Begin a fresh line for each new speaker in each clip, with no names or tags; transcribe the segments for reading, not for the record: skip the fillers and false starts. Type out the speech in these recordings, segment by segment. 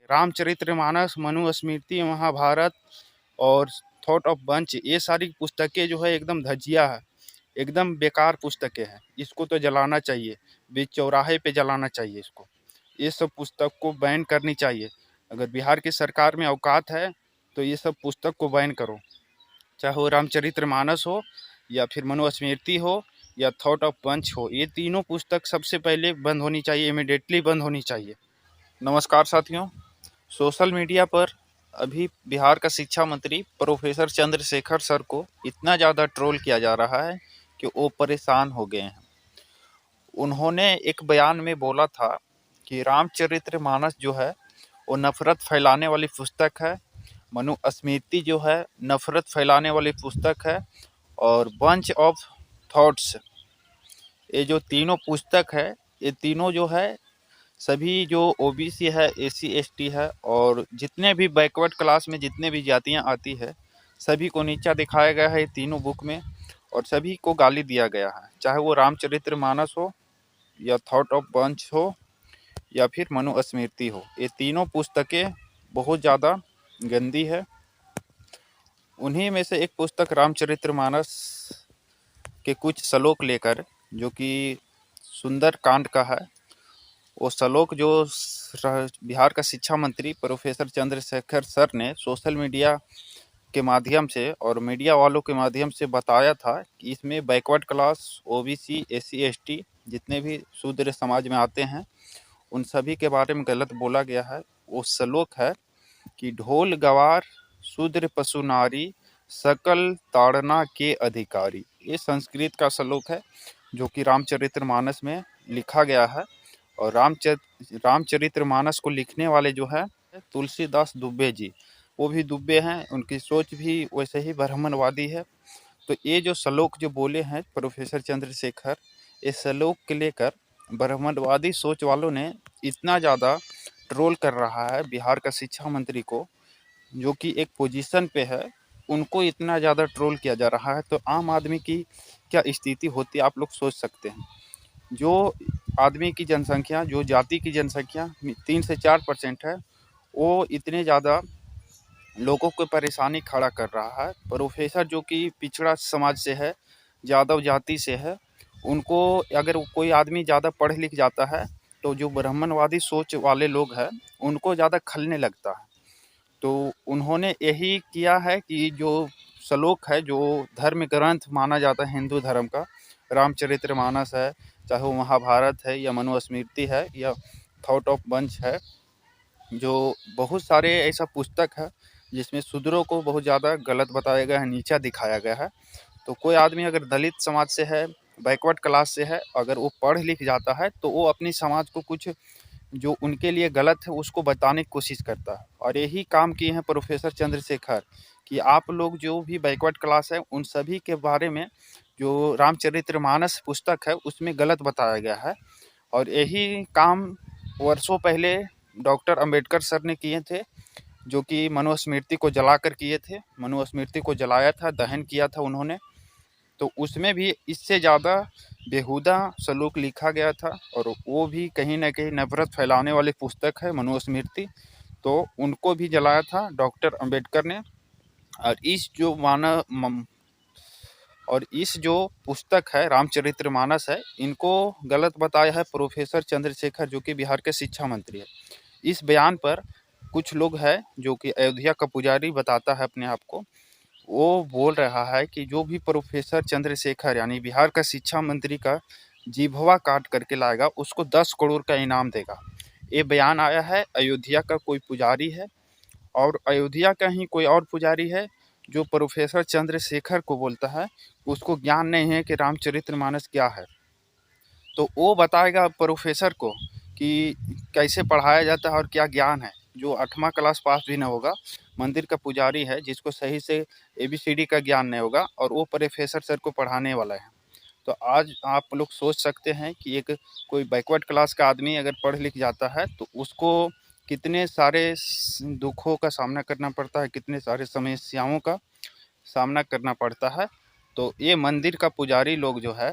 रामचरितमानस, मनुस्मृति, महाभारत और thought of bunch, ये सारी पुस्तकें जो है एकदम धजिया है, एकदम बेकार पुस्तकें हैं। इसको तो जलाना चाहिए, बीच चौराहे पे जलाना चाहिए इसको। ये सब पुस्तक को बैन करनी चाहिए। अगर बिहार की सरकार में औकात है तो ये सब पुस्तक को बैन करो, चाहे वो रामचरितमानस हो या फिर मनुस्मृति हो या थॉट ऑफ पंच हो। ये तीनों पुस्तक सबसे पहले बंद होनी चाहिए, इमीडिएटली बंद होनी चाहिए। नमस्कार साथियों, सोशल मीडिया पर अभी बिहार का शिक्षा मंत्री प्रोफेसर चंद्रशेखर सर को इतना ज़्यादा ट्रोल किया जा रहा है कि वो परेशान हो गए हैं। उन्होंने एक बयान में बोला था कि रामचरितमानस जो है वो नफरत फैलाने वाली पुस्तक है, मनुस्मृति जो है नफरत फैलाने वाली पुस्तक है, और बंच ऑफ थॉट्स, ये जो तीनों पुस्तक है, ये तीनों जो है सभी जो ओबीसी है, एससी एसटी है और जितने भी बैकवर्ड क्लास में जितने भी जातियां आती है, सभी को नीचा दिखाया गया है ये तीनों बुक में, और सभी को गाली दिया गया है। चाहे वो रामचरितमानस हो या थॉट ऑफ बंच हो या फिर मनुस्मृति हो, ये तीनों पुस्तकें बहुत ज़्यादा गंदी है। उन्हीं में से एक पुस्तक रामचरितमानस के कुछ श्लोक लेकर, जो कि सुंदर कांड का है, वो श्लोक जो बिहार का शिक्षा मंत्री प्रोफेसर चंद्रशेखर सर ने सोशल मीडिया के माध्यम से और मीडिया वालों के माध्यम से बताया था कि इसमें backward class, OBC, SC ST जितने भी शूद्र समाज में आते हैं उन सभी के बारे में गलत बोला गया है। वो श्लोक है कि ढोल गवार शूद्र पशु नारी सकल ताड़ना के अधिकारी। ये संस्कृत का श्लोक है जो कि रामचरितमानस में लिखा गया है। और रामचरितमानस को लिखने वाले जो है तुलसीदास दुबे जी, वो भी दुबे हैं, उनकी सोच भी वैसे ही ब्राह्मणवादी है। तो ये जो श्लोक जो बोले हैं प्रोफेसर चंद्रशेखर, इस श्लोक के लेकर ब्राह्मणवादी सोच वालों ने इतना ज़्यादा ट्रोल कर रहा है बिहार का शिक्षा मंत्री को, जो कि एक पोजीशन पे है, उनको इतना ज़्यादा ट्रोल किया जा रहा है। तो आम आदमी की क्या स्थिति होती है आप लोग सोच सकते हैं। जो आदमी की जनसंख्या, जो जाति की जनसंख्या 3 से 4% है, वो इतने ज़्यादा लोगों को परेशानी खड़ा कर रहा है। प्रोफेसर जो कि पिछड़ा समाज से है, यादव जाति से है, उनको अगर कोई आदमी ज़्यादा पढ़ लिख जाता है तो जो ब्राह्मणवादी सोच वाले लोग हैं उनको ज़्यादा खलने लगता है। तो उन्होंने यही किया है कि जो श्लोक है, जो धर्म ग्रंथ माना जाता है हिंदू धर्म का, रामचरितमानस है, चाहे वो महाभारत है या मनुस्मृति है या थॉट ऑफ बंच है, जो बहुत सारे ऐसा पुस्तक है जिसमें शूद्रों को बहुत ज़्यादा गलत बताया गया है, नीचा दिखाया गया है। तो कोई आदमी अगर दलित समाज से है, बैकवर्ड क्लास से है, अगर वो पढ़ लिख जाता है तो वो अपनी समाज को कुछ जो उनके लिए गलत है उसको बताने की कोशिश करता है। और यही काम किए हैं प्रोफेसर चंद्रशेखर कि आप लोग जो भी बैकवर्ड क्लास है उन सभी के बारे में जो रामचरितमानस पुस्तक है उसमें गलत बताया गया है। और यही काम वर्षों पहले डॉक्टर अंबेडकर सर ने किए थे, जो कि मनुस्मृति को जलाकर किए थे। मनुस्मृति को जलाया था, दहन किया था उन्होंने। तो उसमें भी इससे ज़्यादा बेहुदा सलूक लिखा गया था, और वो भी कहीं ना कहीं नफरत फैलाने वाली पुस्तक है मनुस्मृति। तो उनको भी जलाया था डॉक्टर अंबेडकर ने। और इस जो पुस्तक है रामचरितमानस है, इनको गलत बताया है प्रोफेसर चंद्रशेखर, जो कि बिहार के शिक्षा मंत्री है। इस बयान पर कुछ लोग हैं जो कि अयोध्या का पुजारी बताता है अपने आप को, वो बोल रहा है कि जो भी प्रोफेसर चंद्रशेखर यानी बिहार का शिक्षा मंत्री का जिभवा काट करके लाएगा उसको 10 करोड़ का इनाम देगा। ये बयान आया है अयोध्या का कोई पुजारी है, और अयोध्या का ही कोई और पुजारी है जो प्रोफेसर चंद्रशेखर को बोलता है उसको ज्ञान नहीं है कि रामचरितमानस क्या है। तो वो बताएगा प्रोफेसर को कि कैसे पढ़ाया जाता है और क्या ज्ञान है। जो 8वां क्लास पास भी ना होगा, मंदिर का पुजारी है जिसको सही से ABCD का ज्ञान नहीं होगा, और वो प्रोफेसर सर को पढ़ाने वाला है। तो आज आप लोग सोच सकते हैं कि एक कोई बैकवर्ड क्लास का आदमी अगर पढ़ लिख जाता है तो उसको कितने सारे दुखों का सामना करना पड़ता है, कितने सारे समस्याओं का सामना करना पड़ता है। तो ये मंदिर का पुजारी लोग जो है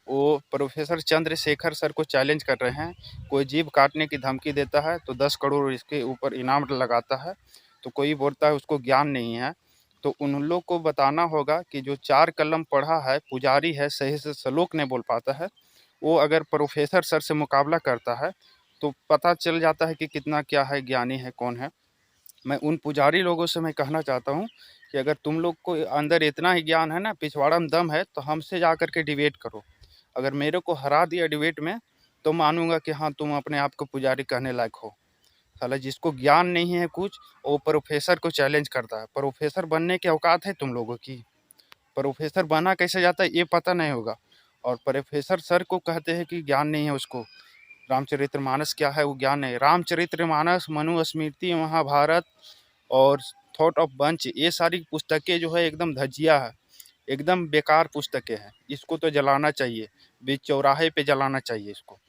वो प्रोफेसर चंद्रशेखर सर को चैलेंज कर रहे हैं। कोई जीभ काटने की धमकी देता है तो 10 करोड़ इसके ऊपर इनाम लगाता है, तो कोई बोलता है उसको ज्ञान नहीं है। तो उन लोग को बताना होगा कि जो 4 कलम पढ़ा है, पुजारी है, सही से श्लोक नहीं बोल पाता है, वो अगर प्रोफेसर सर से मुकाबला करता है तो पता चल जाता है कि कितना क्या है, ज्ञानी है, कौन है। मैं उन पुजारी लोगों से मैं कहना चाहता हूँ कि अगर तुम लोग को अंदर इतना ही ज्ञान है ना, पिछवाड़ा में दम है, तो हमसे जा कर के डिबेट करो। अगर मेरे को हरा दिया डिबेट में तो मानूंगा कि हाँ, तुम अपने आप को पुजारी कहने लायक हो। साला जिसको ज्ञान नहीं है कुछ, वो प्रोफेसर को चैलेंज करता है। प्रोफेसर बनने की औकात है तुम लोगों की? प्रोफेसर बना कैसे जाता है ये पता नहीं होगा, और प्रोफेसर सर को कहते हैं कि ज्ञान नहीं है उसको। रामचरितमानस क्या है वो ज्ञान नहीं। रामचरितमानस, मनुस्मृति, महाभारत और थॉट ऑफ बंच, ये सारी पुस्तकें जो है एकदम धजिया है, एकदम बेकार पुस्तकें हैं। इसको तो जलाना चाहिए, बीच चौराहे पे जलाना चाहिए इसको।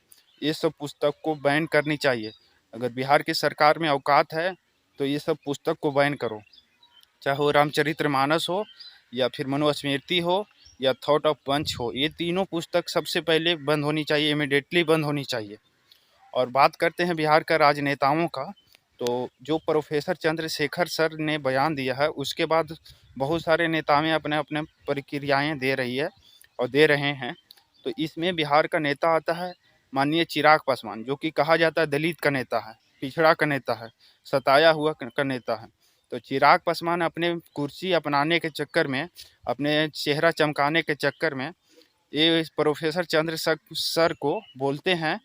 ये सब पुस्तक को बैन करनी चाहिए। अगर बिहार की सरकार में औकात है तो ये सब पुस्तक को बैन करो, चाहे वो रामचरितमानस हो या फिर मनुस्मृति हो या थॉट ऑफ पंच हो। ये तीनों पुस्तक सबसे पहले बंद होनी चाहिए, इमिडिएटली बंद होनी चाहिए। और बात करते हैं बिहार का राजनेताओं का, तो जो प्रोफेसर चंद्रशेखर सर ने बयान दिया है उसके बाद बहुत सारे नेताएं अपने अपने प्रक्रियाएं दे रही है और दे रहे हैं। तो इसमें बिहार का नेता आता है माननीय चिराग पासवान, जो कि कहा जाता है दलित का नेता है, पिछड़ा का नेता है, सताया हुआ का नेता है। तो चिराग पासवान अपने कुर्सी अपनाने के चक्कर में, अपने चेहरा चमकाने के चक्कर में, ये प्रोफेसर चंद्र सर को बोलते हैं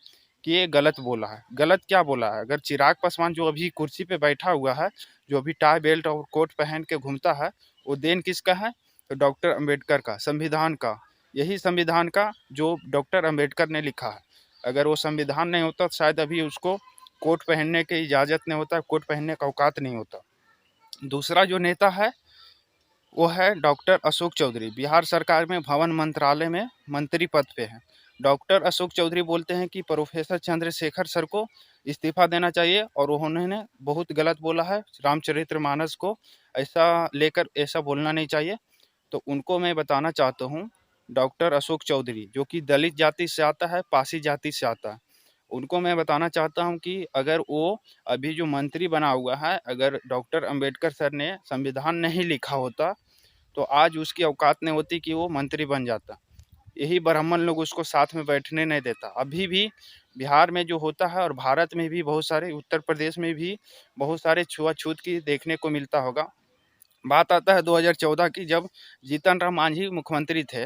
कि ये गलत बोला है। गलत क्या बोला है? अगर चिराग पासवान जो अभी कुर्सी पे बैठा हुआ है, जो अभी टाई बेल्ट और कोट पहन के घूमता है, वो देन किसका है? तो डॉक्टर अंबेडकर का, संविधान का। यही संविधान का जो डॉक्टर अंबेडकर ने लिखा है। अगर वो संविधान नहीं होता तो शायद अभी उसको कोट पहनने की इजाज़त नहीं होता, कोट पहनने का औकात नहीं होता। दूसरा जो नेता है वो है डॉक्टर अशोक चौधरी, बिहार सरकार में भवन मंत्रालय में मंत्री पद पे हैं। डॉक्टर अशोक चौधरी बोलते हैं कि प्रोफेसर चंद्रशेखर सर को इस्तीफा देना चाहिए और उन्होंने बहुत गलत बोला है रामचरितमानस को, ऐसा लेकर ऐसा बोलना नहीं चाहिए। तो उनको मैं बताना चाहता हूँ, डॉक्टर अशोक चौधरी जो कि दलित जाति से आता है, पासी जाति से आता है, उनको मैं बताना चाहता हूँ कि अगर वो अभी जो मंत्री बना हुआ है, अगर डॉक्टर अंबेडकर सर ने संविधान नहीं लिखा होता तो आज उसकी औकात नहीं होती कि वो मंत्री बन जाता। यही ब्राह्मण लोग उसको साथ में बैठने नहीं देता। अभी भी बिहार में जो होता है और भारत में भी बहुत सारे, उत्तर प्रदेश में भी बहुत सारे छुआछूत की देखने को मिलता होगा। बात आता है 2014 की, जब जीतन राम मांझी मुख्यमंत्री थे।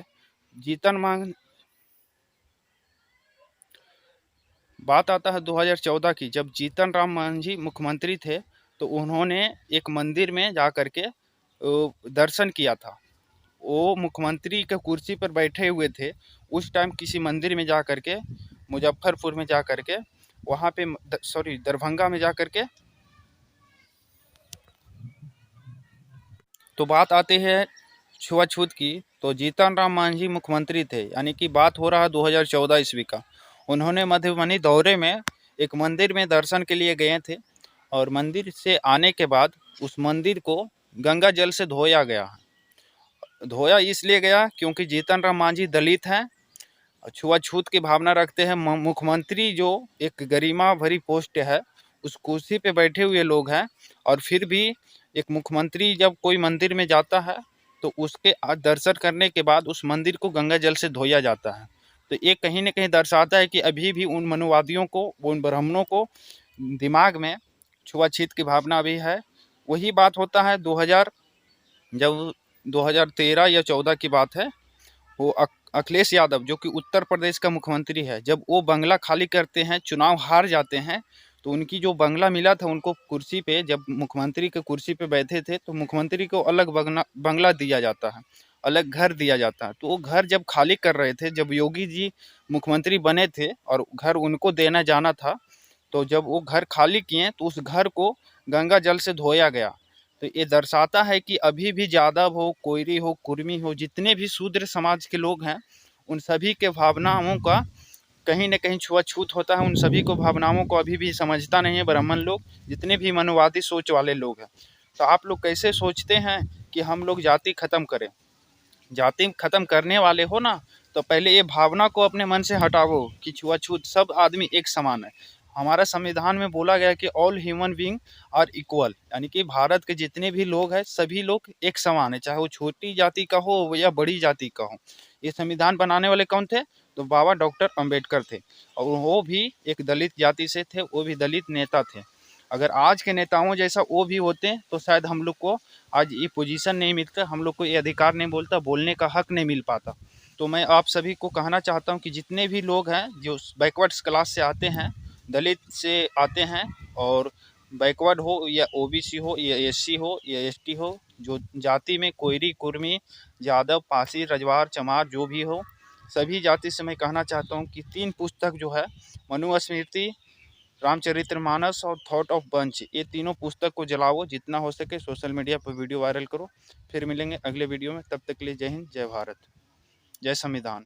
बात आता है 2014 की, जब जीतन राम मांझी मुख्यमंत्री थे तो उन्होंने एक मंदिर में जा कर के दर्शन किया था। वो मुख्यमंत्री के कुर्सी पर बैठे हुए थे उस टाइम, किसी मंदिर में जा कर के, मुजफ्फरपुर में जा कर के, वहाँ पे दरभंगा में जा कर के। तो बात आती है छुआछूत की, तो जीतन राम मांझी मुख्यमंत्री थे, यानी कि बात हो रहा है 2014 ईस्वी का। उन्होंने मधुबनी दौरे में एक मंदिर में दर्शन के लिए गए थे और मंदिर से आने के बाद उस मंदिर को गंगा जल से धोया गया। धोया इसलिए गया क्योंकि जीतन राम मांझी दलित हैं, छुआछूत की भावना रखते हैं। मुख्यमंत्री जो एक गरिमा भरी पोस्ट है, उस कुर्सी पे बैठे हुए लोग हैं, और फिर भी एक मुख्यमंत्री जब कोई मंदिर में जाता है तो उसके दर्शन करने के बाद उस मंदिर को गंगा जल से धोया जाता है। तो ये कहीं ना कहीं दर्शाता है कि अभी भी उन मनुवादियों को, उन ब्राह्मणों को दिमाग में छुआछूत की भावना भी है। वही बात होता है 2000, जब 2013 या 14 की बात है, वो अखिलेश यादव जो कि उत्तर प्रदेश का मुख्यमंत्री है, जब वो बंगला खाली करते हैं, चुनाव हार जाते हैं, तो उनकी जो बंगला मिला था उनको कुर्सी पे, जब मुख्यमंत्री के कुर्सी पे बैठे थे तो मुख्यमंत्री को अलग बंगला दिया जाता है, अलग घर दिया जाता है। तो वो घर जब खाली कर रहे थे, जब योगी जी मुख्यमंत्री बने थे और घर उनको देना जाना था, तो जब वो घर खाली किए तो उस घर को गंगा जल से धोया गया। तो ये दर्शाता है कि अभी भी यादव हो, कोयरी हो, कुर्मी हो, जितने भी शूद्र समाज के लोग हैं, उन सभी के भावनाओं का कहीं न कहीं छुआछूत होता है। उन सभी को, भावनाओं को अभी भी समझता नहीं है ब्राह्मण लोग, जितने भी मनुवादी सोच वाले लोग हैं। तो आप लोग कैसे सोचते हैं कि हम लोग जाति ख़त्म करें? जाति ख़त्म करने वाले हो ना, तो पहले ये भावना को अपने मन से हटाओ कि छुआछूत, सब आदमी एक समान है। हमारा संविधान में बोला गया कि all human being are equal, यानी कि भारत के जितने भी लोग हैं सभी लोग एक समान है, चाहे वो छोटी जाति का हो या बड़ी जाति का हो। ये संविधान बनाने वाले कौन थे? तो बाबा डॉक्टर अंबेडकर थे, और वो भी एक दलित जाति से थे, वो भी दलित नेता थे। अगर आज के नेताओं जैसा वो भी होते तो शायद हम लोग को आज ये पोजीशन नहीं मिलता, हम लोग को ये अधिकार नहीं बोलता, बोलने का हक नहीं मिल पाता। तो मैं आप सभी को कहना चाहता हूँ कि जितने भी लोग हैं जो बैकवर्ड्स क्लास से आते हैं, दलित से आते हैं, और बैकवर्ड हो या ओबीसी हो या एससी हो या एसटी हो, जो जाति में कोयरी, कुर्मी, यादव, पासी, रजवार, चमार जो भी हो, सभी जाति से मैं कहना चाहता हूँ कि 3 पुस्तक जो है, मनुस्मृति, रामचरितमानस और थॉट ऑफ बंच, ये तीनों पुस्तक को जलाओ, जितना हो सके सोशल मीडिया पर वीडियो वायरल करो। फिर मिलेंगे अगले वीडियो में, तब तक के लिए जय हिंद, जय भारत, जय संविधान।